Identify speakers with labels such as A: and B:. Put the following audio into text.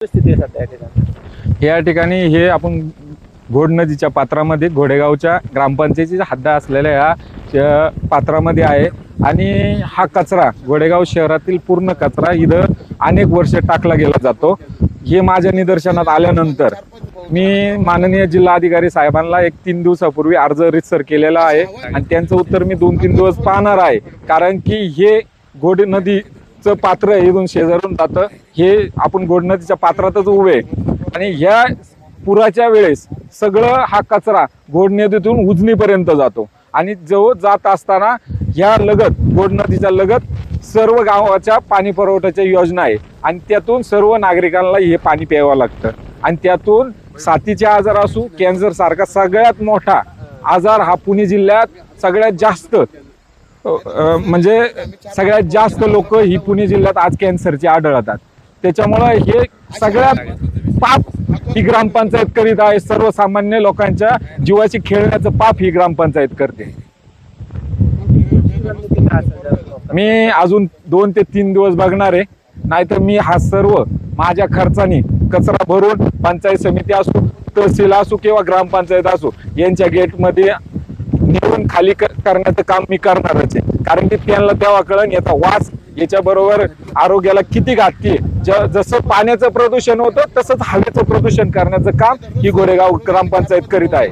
A: परिस्थिती आहे सध्या या ठिकाणी?
B: या ठिकाणी हे आपण घोड नदीच्या पात्रामध्ये घोडेगावच्या ग्रामपंचायतीचा हद्द असलेल्या या पात्रामध्ये आहे आणि हा कचरा घोडेगाव शहरातील पूर्ण कचरा इथं अनेक वर्ष टाकला गेला जातो। हे माझ्या निदर्शनात आल्यानंतर मी माननीय जिल्हाधिकारी साहेबांना 3 दिवसापूर्वी अर्ज रितसर केलेला आहे आणि त्यांचं उत्तर मी 2-3 दिवस पाहणार आहे, कारण की हे घोड नदीचं पात्र इथून शेजारून जातं। हे आपण घोड नदीच्या पात्रातच उभे आणि ह्या पुराच्या वेळेस सगळं हा कचरा घोड नदीतून उजनीपर्यंत जातो आणि जो जात असताना ह्या लगत घोड नदीच्या लगत सर्व गावाच्या पाणी पुरवठ्याच्या योजना आहे आणि त्यातून सर्व नागरिकांना हे पाणी प्यावं लागतं आणि त्यातून साथीचे आजार असू, कॅन्सर सारखा सगळ्यात मोठा आजार हा पुणे जिल्ह्यात सगळ्यात जास्त म्हणजे सगळ्यात जास्त लोक ही पुणे जिल्ह्यात आज कॅन्सरचे आढळतात। त्याच्यामुळे हे सगळ्यात पाप ही ग्रामपंचायत करीत आहे। सर्वसामान्य लोकांच्या जीवाशी खेळण्याचं पाप ही ग्रामपंचायत करते। मी अजून 2 ते 3 दिवस बघणार आहे, नाहीतर मी हा सर्व माझ्या खर्चाने कचरा भरून पंचायत समिती असो, तहसील असो किंवा ग्रामपंचायत असो यांच्या गेटमध्ये नेऊन खाली करण्याचं काम मी करणारच आहे, कारण की त्यांना तेव्हा कळण याचा वास याच्या बरोबर आरोग्याला किती घातकी आहे। जसं पाण्याचं प्रदूषण होतं तसंच हवेचं प्रदूषण करण्याचं काम ही घोडेगाव ग्रामपंचायत करीत आहे।